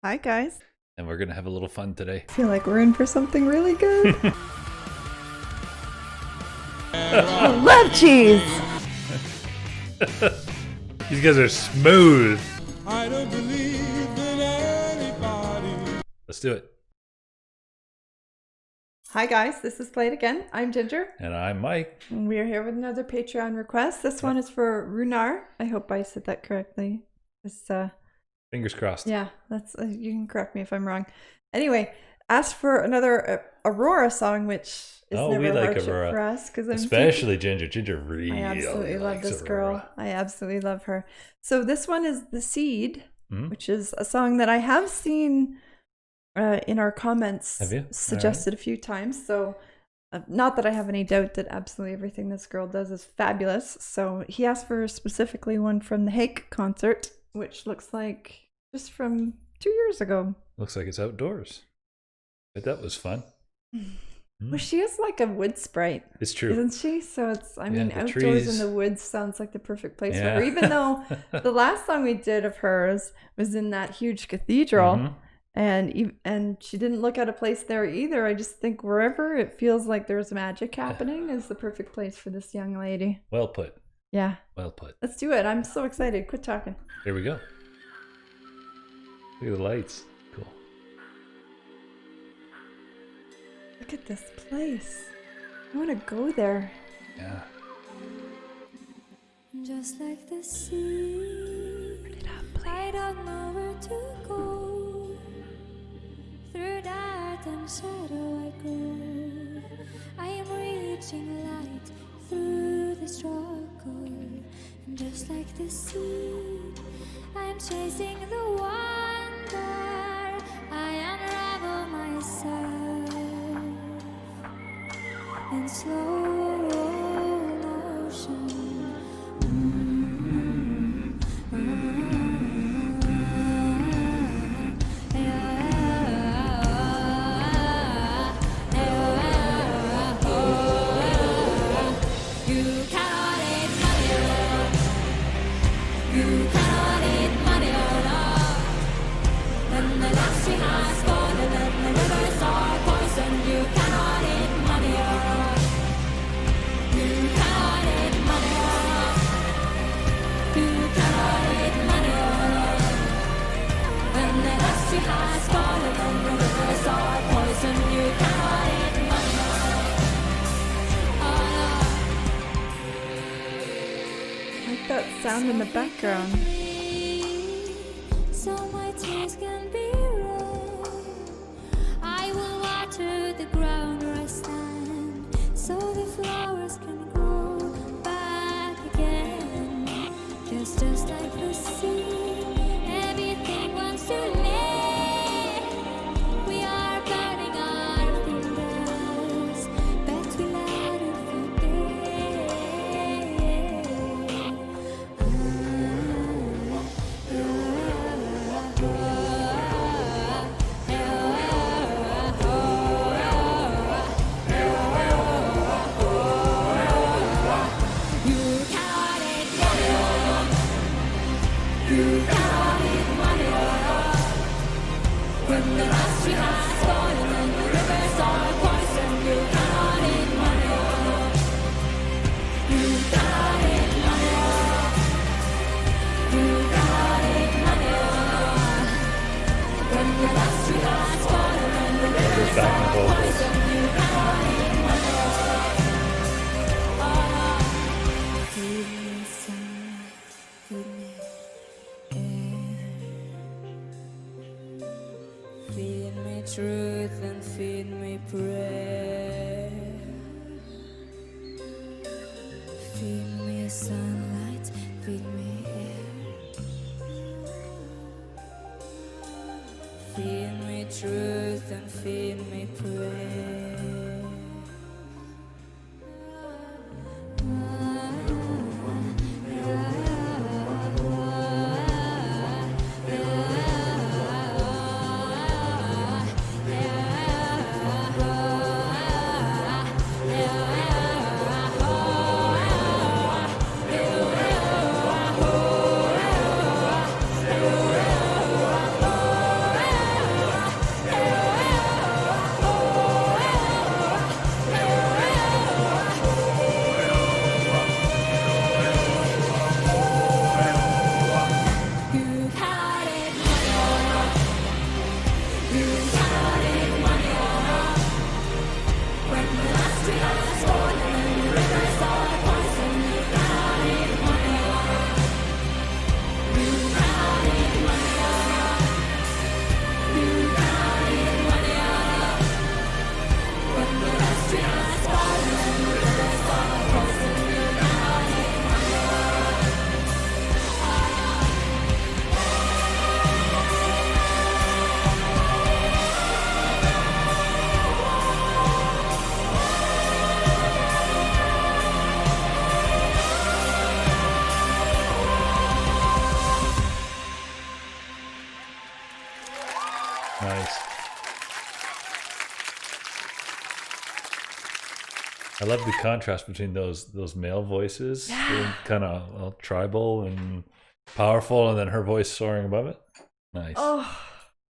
Hi, guys. And we're going to have a little fun today. I feel like we're in for something really good. I love cheese. These guys are smooth. I don't believe in anybody. Let's do it. Hi, guys. This is Play It Again. I'm Ginger. And I'm Mike. And we're here with another Patreon request. This one is for Runar. I hope I said that correctly. It's, Fingers crossed. yeah, that's you can correct me if I'm wrong. Anyway, asked for another Aurora song, which is never we a like hardship Aurora. for us. Especially Ginger. Ginger really I absolutely love likes this Aurora. girl. I absolutely love her. So this one is The Seed, which is a song that I have seen in our comments suggested a few times. So not that I have any doubt that absolutely everything this girl does is fabulous. So he asked for specifically one from the Hake concert, which looks like just from 2 years ago. Looks like it's outdoors. But that was fun. Well, she is like a wood sprite. It's true. Isn't she? So it's, I mean, the outdoors trees. in the woods sounds like the perfect place for her. Even though the last song we did of hers was in that huge cathedral, and she didn't look at a place there either. I just think wherever it feels like there's magic happening is the perfect place for this young lady. Well put. Yeah. Well put. Let's do it. I'm so excited. Quit talking. Here we go. Look at the lights. Cool. Look at this place. I want to go there. Yeah. Just like the sea, I don't know where to go. Through dark and shadow I go. I am reaching light through the struggle. And just like the seed, I am chasing the wonder. I unravel myself in slow motion. That sound in the background. So my tears can be red. I will water the ground where I stand, so the flowers can grow back again. 'Cause just like the sea, everything wants to live. We are burning our fingers, but we let it forget. Feed me truth and feed me prayer. Feed me sunlight, feed me air. Feed me truth and feed me prayer. Nice. I love the contrast between those male voices, kind of tribal and powerful, and then her voice soaring above it. Nice. Oh,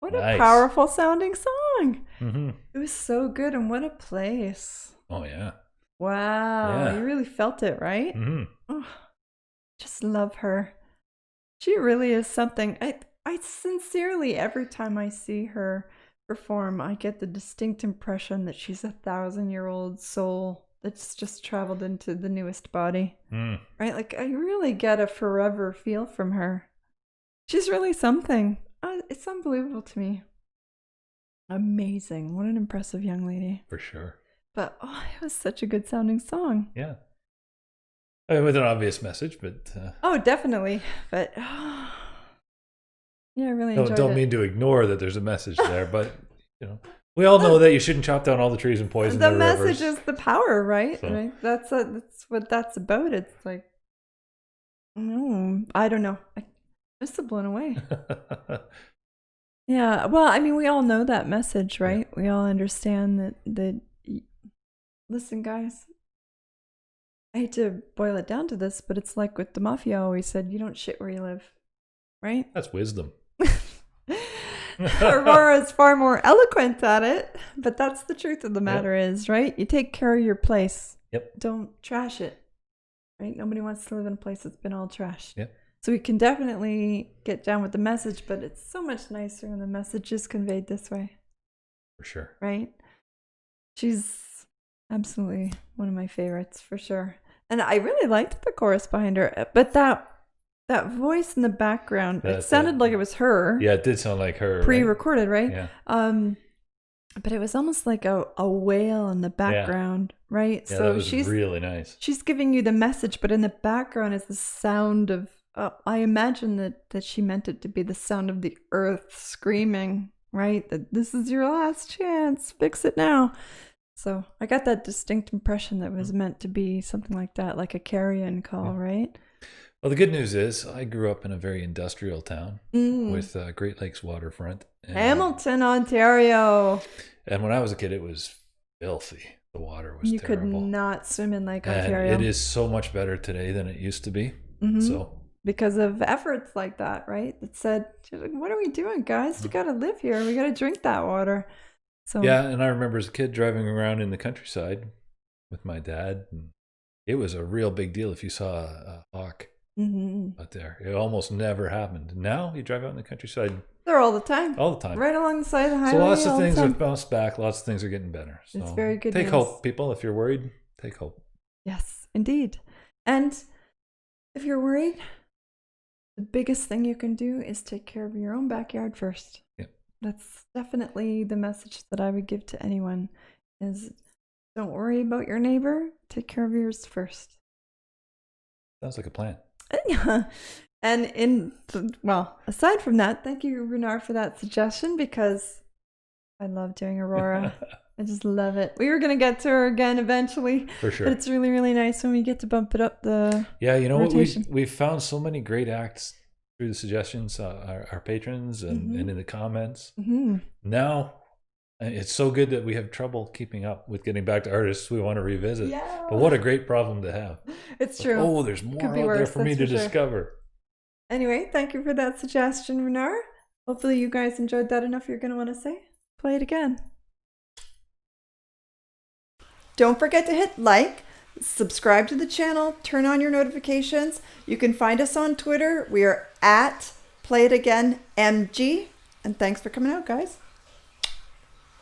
what a powerful sounding song. Mm-hmm. It was so good, and what a place. Oh, yeah. Wow. Yeah. You really felt it, right? Mm-hmm. Oh, just love her. She really is something. I sincerely, every time I see her perform, I get the distinct impression that she's a 1,000-year-old soul that's just traveled into the newest body. Right? Like, I really get a forever feel from her. She's really something. It's unbelievable to me. Amazing. What an impressive young lady. For sure. But it was such a good sounding song. Yeah. I mean, with an obvious message, but... Oh, definitely. But, yeah, I really enjoyed it. Don't mean to ignore that there's a message there, but, you know, we all know that you shouldn't chop down all the trees and poison the rivers. The message is the power, right? So. Right? That's what that's about. It's like, I don't know. I'm so blown away. Yeah. Well, I mean, we all know that message, right? Yeah. We all understand that. Listen, guys, I hate to boil it down to this, but it's like what the mafia always said, you don't shit where you live, right? That's wisdom. Aurora is far more eloquent at it, but that's the truth of the matter is, right? You take care of your place. Yep. Don't trash it, right? Nobody wants to live in a place that's been all trashed. Yep. So we can definitely get down with the message, but it's so much nicer when the message is conveyed this way. For sure. Right? She's absolutely one of my favorites, for sure. And I really liked the chorus behind her, but that voice in the background, it sounded like it was her. Yeah, it did sound like her. Pre-recorded, right? Yeah. But it was almost like a wail in the background, right? Yeah, so that was she's really nice. She's giving you the message, but in the background is the sound of, I imagine that she meant it to be the sound of the earth screaming, right? That this is your last chance, fix it now. So I got that distinct impression that it was meant to be something like that, like a carrion call, right? Well, the good news is I grew up in a very industrial town with Great Lakes waterfront. Hamilton, Ontario. And when I was a kid, it was filthy. The water was terrible. You could not swim in Lake Ontario. And it is so much better today than it used to be. Mm-hmm. So because of efforts like that, right? That said, what are we doing, guys? We got to live here. We got to drink that water. So yeah, and I remember as a kid driving around in the countryside with my dad, and it was a real big deal if you saw a hawk out there. It almost never happened. Now you drive out in the countryside. They're all the time. All the time. Right along the side of the highway. So lots of things have bounced back. Lots of things are getting better. So it's very good Take news. hope, people. If you're worried, take hope. Yes, indeed. And if you're worried, the biggest thing you can do is take care of your own backyard first. Yep. That's definitely the message that I would give to anyone is don't worry about your neighbor. Take care of yours first. Sounds like a plan. Yeah. And aside from that, thank you, Renard, for that suggestion because I love doing Aurora. I just love it. We were going to get to her again eventually. For sure. But it's really, really nice when we get to bump it up the rotation. What? We've found so many great acts through the suggestions, our patrons and in the comments. Mm-hmm. Now, it's so good that we have trouble keeping up with getting back to artists we want to revisit. Yeah. But what a great problem to have. It's true. Oh, there's more out there for me to discover. Anyway, thank you for that suggestion, Renard. Hopefully you guys enjoyed that enough you're going to want to say. Play it again. Don't forget to hit like, subscribe to the channel, turn on your notifications. You can find us on Twitter. We are at PlayItAgainMG. And thanks for coming out, guys.